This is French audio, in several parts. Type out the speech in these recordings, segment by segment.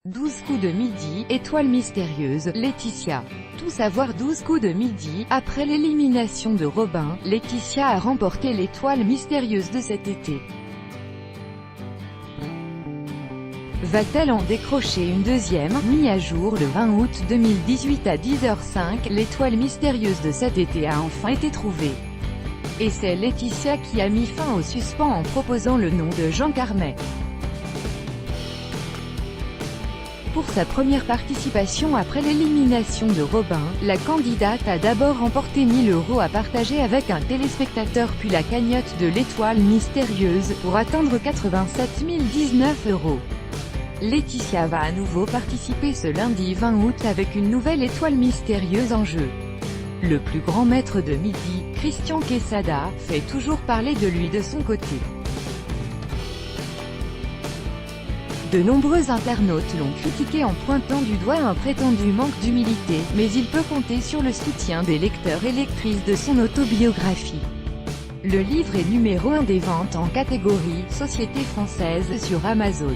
12 coups de midi, étoile mystérieuse, Laetitia. Tout savoir 12 coups de midi, après l'élimination de Robin, Laetitia a remporté l'étoile mystérieuse de cet été. Va-t-elle en décrocher une deuxième? Mis à jour le 20 août 2018 à 10h05, l'étoile mystérieuse de cet été a enfin été trouvée. Et c'est Laetitia qui a mis fin au suspens en proposant le nom de Jean Carmet. Pour sa première participation après l'élimination de Robin, la candidate a d'abord remporté 1 000 € à partager avec un téléspectateur puis la cagnotte de l'étoile mystérieuse, pour atteindre 87 019 €. Laetitia va à nouveau participer ce lundi 20 août avec une nouvelle étoile mystérieuse en jeu. Le plus grand maître de midi, Christian Quesada, fait toujours parler de lui de son côté. De nombreux internautes l'ont critiqué en pointant du doigt un prétendu manque d'humilité, mais il peut compter sur le soutien des lecteurs et lectrices de son autobiographie. Le livre est numéro 1 des ventes en catégorie « Société française » sur Amazon.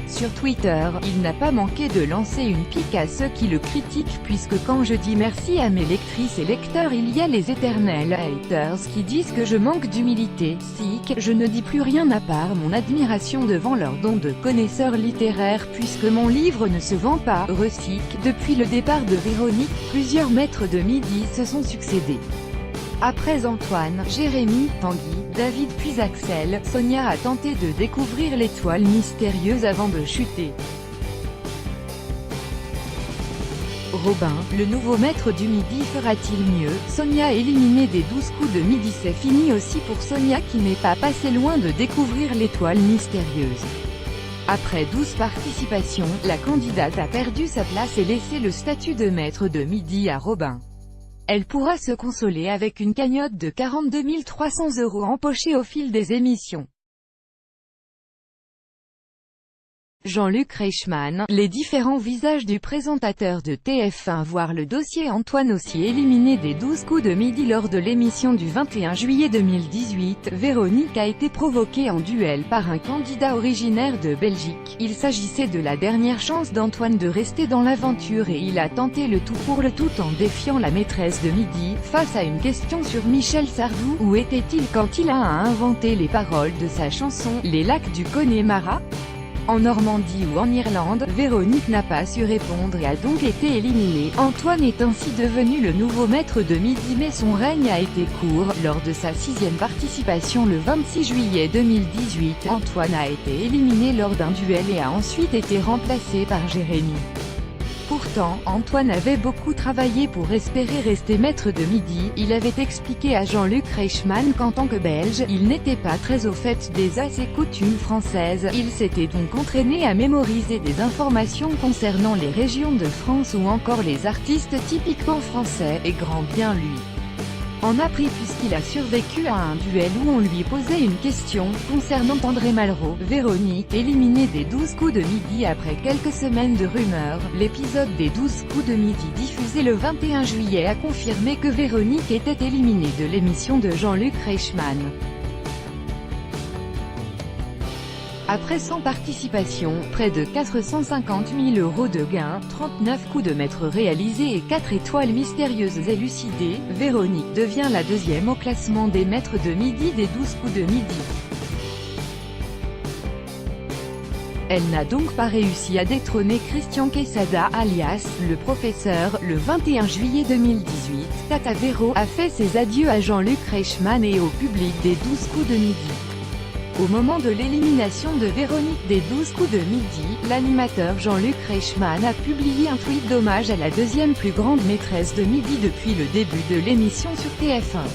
Sur Twitter, il n'a pas manqué de lancer une pique à ceux qui le critiquent puisque quand je dis merci à mes lectrices et lecteurs il y a les éternels haters qui disent que je manque d'humilité. Sick, je ne dis plus rien à part mon admiration devant leur don de connaisseurs littéraires puisque mon livre ne se vend pas. Recyc, depuis le départ de Véronique, plusieurs maîtres de midi se sont succédés. Après Antoine, Jérémy, Tanguy, David puis Axel, Sonia a tenté de découvrir l'étoile mystérieuse avant de chuter. Robin, le nouveau maître du midi fera-t-il mieux? Sonia éliminée des 12 coups de midi, c'est fini aussi pour Sonia qui n'est pas passé loin de découvrir l'étoile mystérieuse. Après 12 participations, la candidate a perdu sa place et laissé le statut de maître de midi à Robin. Elle pourra se consoler avec une cagnotte de 42 300 € empochée au fil des émissions. Jean-Luc Reichmann, les différents visages du présentateur de TF1 voire le dossier Antoine aussi éliminé des 12 coups de midi lors de l'émission du 21 juillet 2018, Véronique a été provoquée en duel par un candidat originaire de Belgique. Il s'agissait de la dernière chance d'Antoine de rester dans l'aventure et il a tenté le tout pour le tout en défiant la maîtresse de midi, face à une question sur Michel Sardou, où était-il quand il a inventé les paroles de sa chanson « Les lacs du Connemara ?» En Normandie ou en Irlande, Véronique n'a pas su répondre et a donc été éliminée. Antoine est ainsi devenu le nouveau maître de midi mais son règne a été court. Lors de sa 6e participation le 26 juillet 2018, Antoine a été éliminé lors d'un duel et a ensuite été remplacé par Jérémy. Pourtant, Antoine avait beaucoup travaillé pour espérer rester maître de midi. Il avait expliqué à Jean-Luc Reichmann qu'en tant que Belge, il n'était pas très au fait des us et coutumes françaises. Il s'était donc entraîné à mémoriser des informations concernant les régions de France ou encore les artistes typiquement français, et grand bien lui en a pris puisqu'il a survécu à un duel où on lui posait une question concernant André Malraux. Véronique, éliminée des 12 coups de midi après quelques semaines de rumeurs, l'épisode des 12 coups de midi diffusé le 21 juillet a confirmé que Véronique était éliminée de l'émission de Jean-Luc Reichmann. Après 100 participations, près de 450 000 € de gains, 39 coups de maître réalisés et 4 étoiles mystérieuses élucidées, Véronique devient la 2e au classement des maîtres de midi des 12 coups de midi. Elle n'a donc pas réussi à détrôner Christian Quesada alias le professeur. Le 21 juillet 2018, Tata Véro a fait ses adieux à Jean-Luc Reichmann et au public des 12 coups de midi. Au moment de l'élimination de Véronique des 12 coups de midi, l'animateur Jean-Luc Reichmann a publié un tweet d'hommage à la 2e plus grande maîtresse de midi depuis le début de l'émission sur TF1.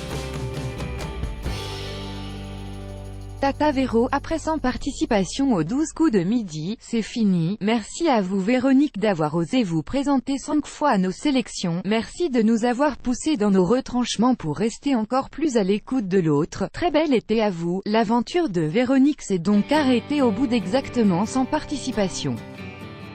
Tata Véro, après 100 participations aux 12 coups de midi, c'est fini. Merci à vous Véronique d'avoir osé vous présenter 5 fois à nos sélections. Merci de nous avoir poussés dans nos retranchements pour rester encore plus à l'écoute de l'autre. Très bel été à vous. L'aventure de Véronique s'est donc arrêtée au bout d'exactement 100 participations.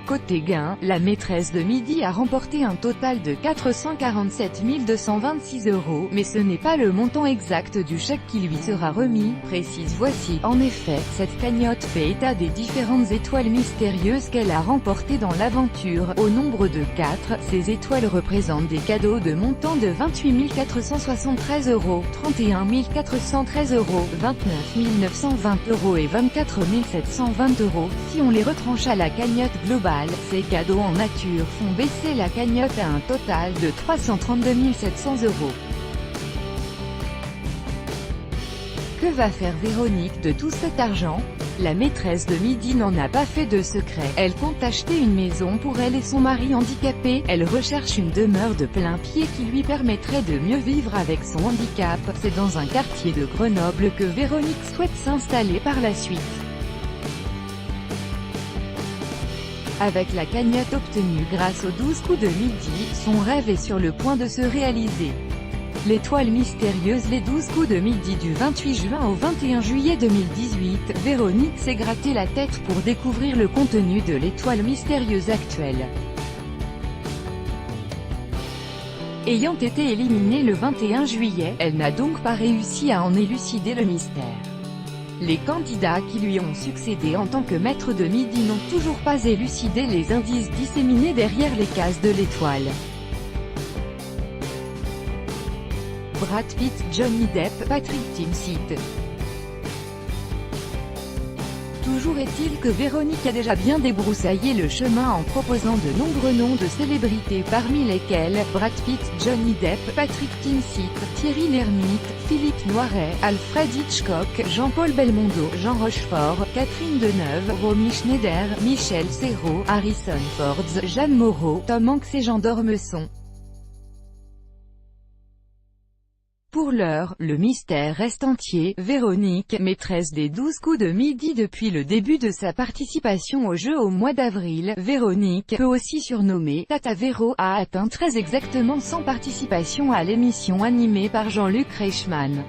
Côté gain, la maîtresse de midi a remporté un total de 447 226 €, mais ce n'est pas le montant exact du chèque qui lui sera remis, précise Voici. En effet, cette cagnotte fait état des différentes étoiles mystérieuses qu'elle a remportées dans l'aventure, au nombre de 4, ces étoiles représentent des cadeaux de montant de 28 473 €, 31 413 €, 29 920 € et 24 720 €. Si on les retranche à la cagnotte globale, ces cadeaux en nature font baisser la cagnotte à un total de 332 700 €. Que va faire Véronique de tout cet argent? La maîtresse de midi n'en a pas fait de secret. Elle compte acheter une maison pour elle et son mari handicapé. Elle recherche une demeure de plein pied qui lui permettrait de mieux vivre avec son handicap. C'est dans un quartier de Grenoble que Véronique souhaite s'installer par la suite. Avec la cagnotte obtenue grâce aux 12 coups de midi, son rêve est sur le point de se réaliser. L'étoile mystérieuse Les 12 coups de midi du 28 juin au 21 juillet 2018, Véronique s'est gratté la tête pour découvrir le contenu de l'étoile mystérieuse actuelle. Ayant été éliminée le 21 juillet, elle n'a donc pas réussi à en élucider le mystère. Les candidats qui lui ont succédé en tant que maître de midi n'ont toujours pas élucidé les indices disséminés derrière les cases de l'étoile. Brad Pitt, Johnny Depp, Patrick Timsit. Toujours est-il que Véronique a déjà bien débroussaillé le chemin en proposant de nombreux noms de célébrités parmi lesquels Brad Pitt, Johnny Depp, Patrick Timsit, Thierry Lhermitte, Philippe Noiret, Alfred Hitchcock, Jean-Paul Belmondo, Jean Rochefort, Catherine Deneuve, Romy Schneider, Michel Serrault, Harrison Ford, Jeanne Moreau, Tom Hanks et Jean d'Ormesson. Pour l'heure, le mystère reste entier. Véronique, maîtresse des 12 coups de midi depuis le début de sa participation au jeu au mois d'avril, Véronique, peu aussi surnommée Tata Véro, a atteint très exactement 100 participations à l'émission animée par Jean-Luc Reichmann.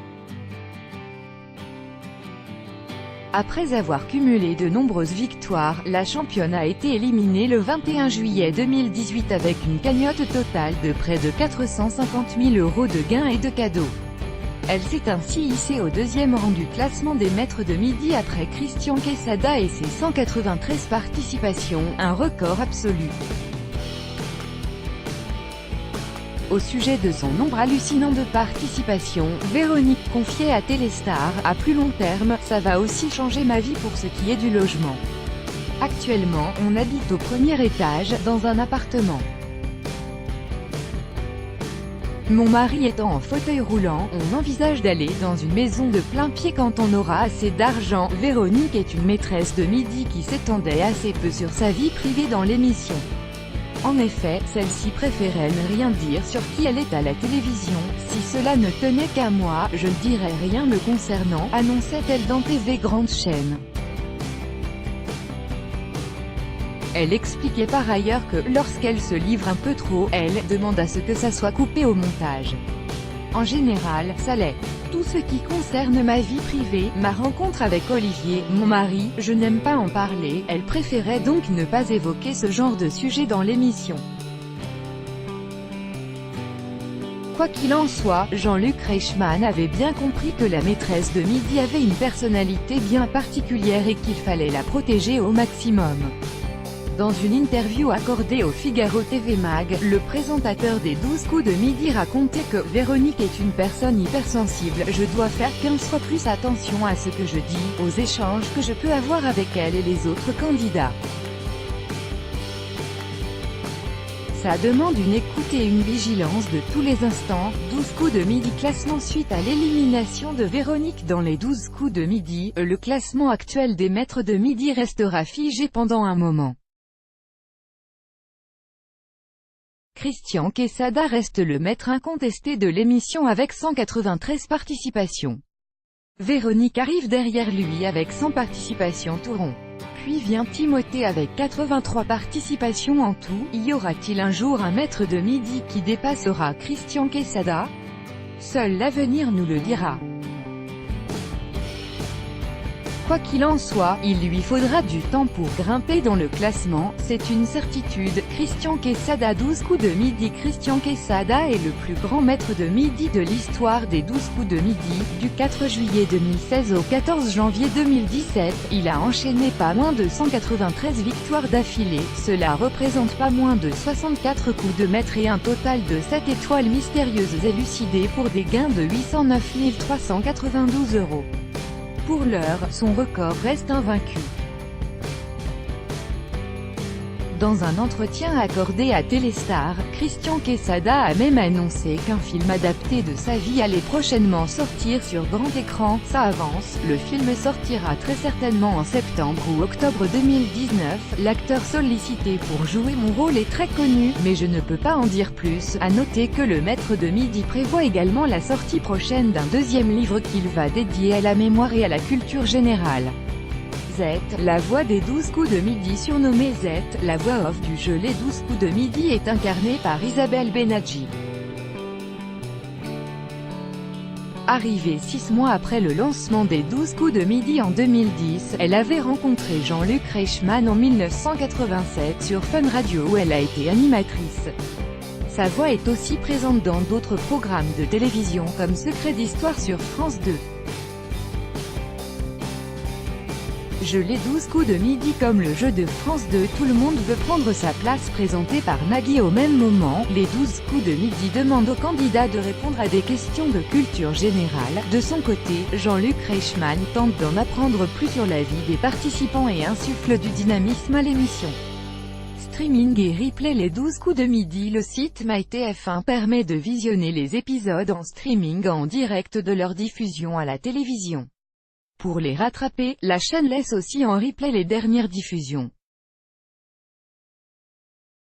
Après avoir cumulé de nombreuses victoires, la championne a été éliminée le 21 juillet 2018 avec une cagnotte totale de près de 450 000 € de gains et de cadeaux. Elle s'est ainsi hissée au deuxième rang du classement des maîtres de midi après Christian Quesada et ses 193 participations, un record absolu. Au sujet de son nombre hallucinant de participations, Véronique confiait à Téléstar, à plus long terme, ça va aussi changer ma vie pour ce qui est du logement. Actuellement, on habite au premier étage, dans un appartement. Mon mari étant en fauteuil roulant, on envisage d'aller dans une maison de plein pied quand on aura assez d'argent. Véronique est une maîtresse de midi qui s'étendait assez peu sur sa vie privée dans l'émission. En effet, celle-ci préférait ne rien dire sur qui elle est à la télévision. Si cela ne tenait qu'à moi, je ne dirais rien me concernant, annonçait-elle dans TV Grande Chaîne. Elle expliquait par ailleurs que, lorsqu'elle se livre un peu trop, elle demande à ce que ça soit coupé au montage. En général, ça l'est. Tout ce qui concerne ma vie privée, ma rencontre avec Olivier, mon mari, je n'aime pas en parler, elle préférait donc ne pas évoquer ce genre de sujet dans l'émission. Quoi qu'il en soit, Jean-Luc Reichmann avait bien compris que la maîtresse de midi avait une personnalité bien particulière et qu'il fallait la protéger au maximum. Dans une interview accordée au Figaro TV Mag, le présentateur des 12 coups de midi racontait que « Véronique est une personne hypersensible, je dois faire 15 fois plus attention à ce que je dis, aux échanges que je peux avoir avec elle et les autres candidats. Ça demande une écoute et une vigilance de tous les instants. 12 coups de midi classement suite à l'élimination de Véronique dans les 12 coups de midi, le classement actuel des maîtres de midi restera figé pendant un moment. Christian Quesada reste le maître incontesté de l'émission avec 193 participations. Véronique arrive derrière lui avec 100 participations tout rond. Puis vient Timothée avec 83 participations en tout. Y aura-t-il un jour un maître de midi qui dépassera Christian Quesada? Seul l'avenir nous le dira. Quoi qu'il en soit, il lui faudra du temps pour grimper dans le classement, c'est une certitude. Christian Quesada 12 coups de midi. Christian Quesada est le plus grand maître de midi de l'histoire des 12 coups de midi. Du 4 juillet 2016 au 14 janvier 2017, il a enchaîné pas moins de 193 victoires d'affilée, cela représente pas moins de 64 coups de maître et un total de 7 étoiles mystérieuses élucidées pour des gains de 809 392 €. Pour l'heure, son record reste invaincu. Dans un entretien accordé à Téléstar, Christian Quesada a même annoncé qu'un film adapté de sa vie allait prochainement sortir sur grand écran. Ça avance, le film sortira très certainement en septembre ou octobre 2019. L'acteur sollicité pour jouer mon rôle est très connu, mais je ne peux pas en dire plus. À noter que le maître de midi prévoit également la sortie prochaine d'un deuxième livre qu'il va dédier à la mémoire et à la culture générale. Z, la voix des 12 coups de midi. Surnommée Z, la voix off du jeu Les 12 coups de midi est incarnée par Isabelle Benadji. Arrivée 6 mois après le lancement des 12 coups de midi en 2010, elle avait rencontré Jean-Luc Reichmann en 1987 sur Fun Radio où elle a été animatrice. Sa voix est aussi présente dans d'autres programmes de télévision comme Secret d'Histoire sur France 2. Jeu Les 12 coups de midi. Comme le jeu de France 2 Tout le monde veut prendre sa place présenté par Nagui. Au même moment, Les 12 coups de midi demandent aux candidats de répondre à des questions de culture générale. De son côté, Jean-Luc Reichmann tente d'en apprendre plus sur la vie des participants et insuffle du dynamisme à l'émission. Streaming et replay. Les 12 coups de midi. Le site MyTF1 permet de visionner les épisodes en streaming en direct de leur diffusion à la télévision. Pour les rattraper, la chaîne laisse aussi en replay les dernières diffusions.